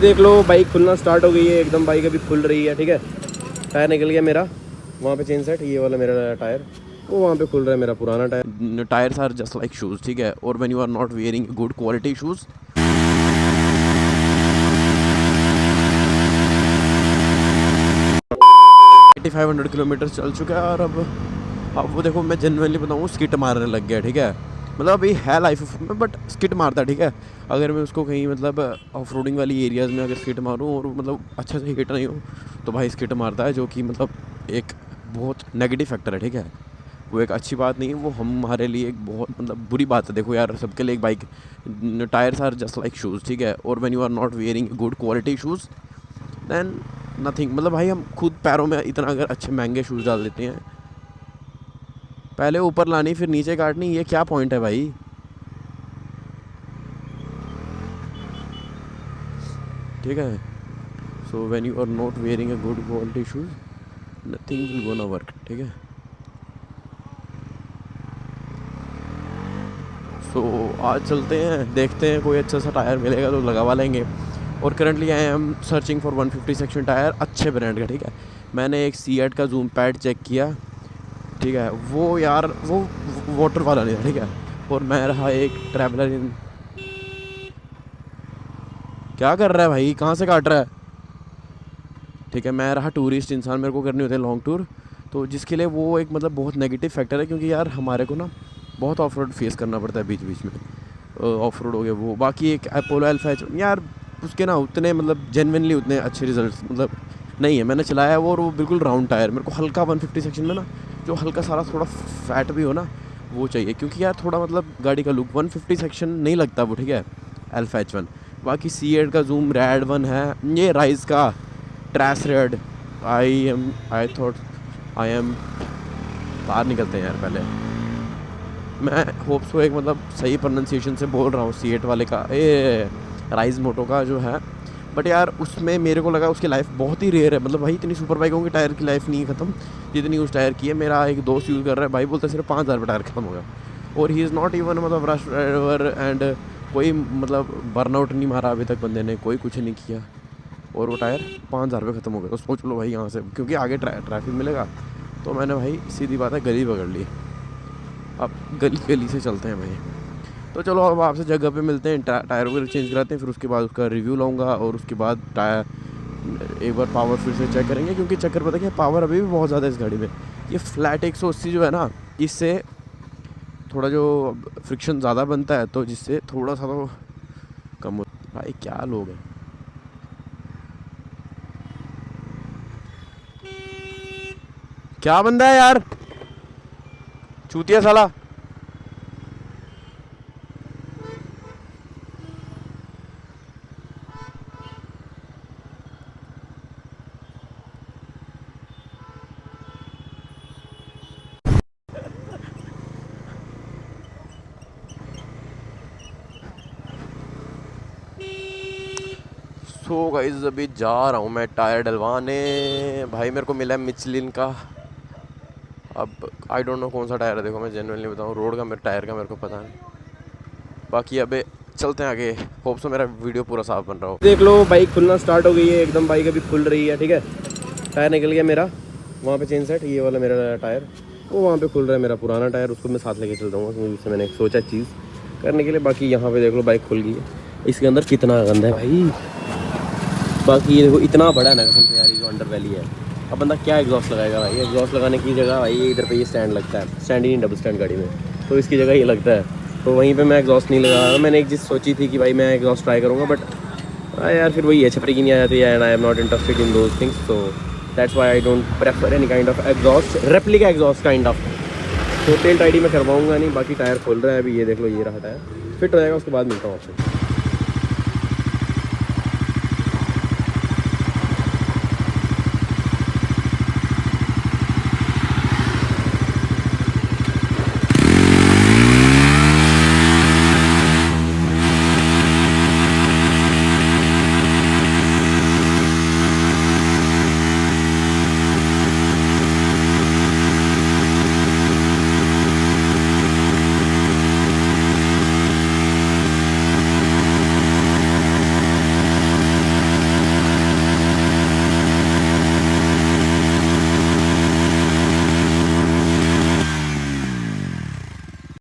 देख लो बाइक खुलना स्टार्ट हो गई है एकदम। बाइक अभी खुल रही है, ठीक है। टायर निकल गया मेरा, वहाँ पे चेन सेट, ये वाला मेरा टायर, वो वहाँ पे खुल रहा है मेरा पुराना tyre. Tyres are just like shoes, ठीक है। और when you are not wearing good quality shoes, 8500 kilometre चल चुका है। और अब वो देखो, मैं जेन्युइनली बताऊँ, स्किट मारने लग गया, ठीक है। मतलब अभी है लाइफ में, बट स्किट मारता है, ठीक है। अगर मैं उसको कहीं मतलब ऑफ रोडिंग वाली एरियाज़ में अगर स्किट मारूँ और मतलब अच्छे से हिट नहीं हो तो भाई स्किट मारता है, जो कि मतलब एक बहुत नेगेटिव फैक्टर है, ठीक है। वो एक अच्छी बात नहीं है, वो हमारे लिए एक बहुत मतलब बुरी बात है। देखो यार, सबके लिए एक bike, tyres are just like shoes, ठीक है। और when you are not wearing good quality shoes then nothing. मतलब भाई हम खुद पैरों में इतना अगर अच्छे महंगे शूज़ डाल देते हैं, पहले ऊपर लानी फिर नीचे काटनी, ये क्या पॉइंट है भाई। ठीक है। So when you are not wearing a good quality shoes nothing will gonna work, ठीक है। सो आज चलते हैं, देखते हैं कोई अच्छा सा टायर मिलेगा तो लगवा लेंगे। और currently I am searching for 150 section tyre, अच्छे ब्रांड का, ठीक है। मैंने एक सीएट का जूम पैड चेक किया, ठीक है। वो यार वो वाटर वाला नहीं था, ठीक है। और मैं रहा एक ट्रैवलर इन, क्या कर रहा है भाई, कहाँ से काट रहा है, ठीक है। मैं रहा टूरिस्ट इंसान, मेरे को करनी होती है लॉन्ग टूर, तो जिसके लिए वो एक मतलब बहुत नेगेटिव फैक्टर है। क्योंकि यार हमारे को ना बहुत ऑफ रोड फेस करना पड़ता है बीच बीच में। ऑफ रोड हो गया वो, बाकी एक अपोलो अल्फा यार उसके ना उतने मतलब जेन्युइनली उतने अच्छे रिजल्ट्स मतलब नहीं है। मैंने चलाया है वो, और वो बिल्कुल राउंड टायर, मेरे को हल्का 150 सेक्शन में ना जो हल्का सारा थोड़ा फैट भी हो ना वो चाहिए। क्योंकि यार थोड़ा मतलब गाड़ी का लुक 150 सेक्शन नहीं लगता वो, ठीक है, अल्फा H1। बाकी C8 का जूम रेड वन है, ये राइज का trash red, I thought I am, बाहर निकलते हैं यार पहले। मैं होप सो एक मतलब सही प्रोनाउंसिएशन से बोल रहा हूँ C8 वाले का, ए राइज मोटो का जो है। बट यार उसमें मेरे को लगा उसकी लाइफ बहुत ही रेयर है। मतलब भाई इतनी सुपर बाइकों की टायर की लाइफ नहीं ख़त्म जितनी उस टायर की है। मेरा एक दोस्त यूज़ कर रहा है भाई, बोलता है सिर्फ 5000 रुपये टायर खत्म हो गया। और ही इज़ नॉट इवन मतलब रश ड्राइवर एंड कोई मतलब बर्नआउट नहीं मारा अभी तक बंदे ने, कोई कुछ नहीं किया, और वो टायर 5000 रुपये ख़त्म हो गया। तो सोच लो भाई यहाँ से, क्योंकि आगे ट्रैफिक मिलेगा, तो मैंने भाई सीधी बात है गली पकड़ ली। अब गली गली से चलते हैं भाई। तो चलो अब आपसे जगह पे मिलते हैं, टायर वगैरह चेंज कराते हैं, फिर उसके बाद उसका रिव्यू लाऊंगा। और उसके बाद टायर एक बार पावर फिर से चेक करेंगे, क्योंकि चक्कर पता क्या, पावर अभी भी बहुत ज़्यादा है इस गाड़ी में। ये फ्लैट 180 जो है ना, इससे थोड़ा जो फ्रिक्शन ज़्यादा बनता है, तो जिससे थोड़ा सा तो कम हो। भाई क्या लोग हैं, क्या बंदा है यार, चूतिया साला। सो गाइस अभी जा रहा हूँ मैं टायर डलवाने। भाई मेरे को मिला है मिचलिन का, अब आई डोंट नो कौन सा टायर है। देखो मैं जेन्युइनली बताऊँ, रोड का मेरे टायर का मेरे को पता नहीं। बाकी अबे चलते हैं आगे, होप सो मेरा वीडियो पूरा साफ बन रहा हो। देख लो बाइक खुलना स्टार्ट हो गई है एकदम। बाइक अभी खुल रही है, ठीक है। टायर निकल गया मेरा, वहाँ पे चेन सेट, ये वाला मेरा टायर, वो वहाँ पे खुल रहा है मेरा पुराना टायर, उसको मैं साथ लेके चल जाऊँगा, क्योंकि उससे मैंने सोचा चीज़ करने के लिए। बाकी यहाँ पे देख लो बाइक खुल गई है, इसके अंदर कितना गंदा है भाई। बाकी ये देखो इतना बड़ा है ना कसम से यार, ये जो अंडर वैली है। अब बंदा क्या एग्जॉस्ट लगाएगा भाई, एग्जॉस्ट लगाने की जगह भाई इधर पे ये स्टैंड लगता है, स्टैंड ही नहीं डबल स्टैंड गाड़ी में, तो इसकी जगह ये लगता है। तो वहीं पे मैं एग्जॉस्ट नहीं लगा रहा। मैंने एक चीज़ सोची थी कि भाई मैं एग्जॉस्ट ट्राई करूँगा, बट यार फिर वही है, छपरी की नहीं आ जाती है, and I am not interested in those things, so that's why I don't prefer any kind of exhaust, replica exhaust kind of. तो टेल टाइडी में करवाऊँगा नहीं। बाकी टायर खोल रहा है अभी, ये देख लो, ये रहा टायर, फिट हो जाएगा, उसके बाद मिलता हूँ आपसे।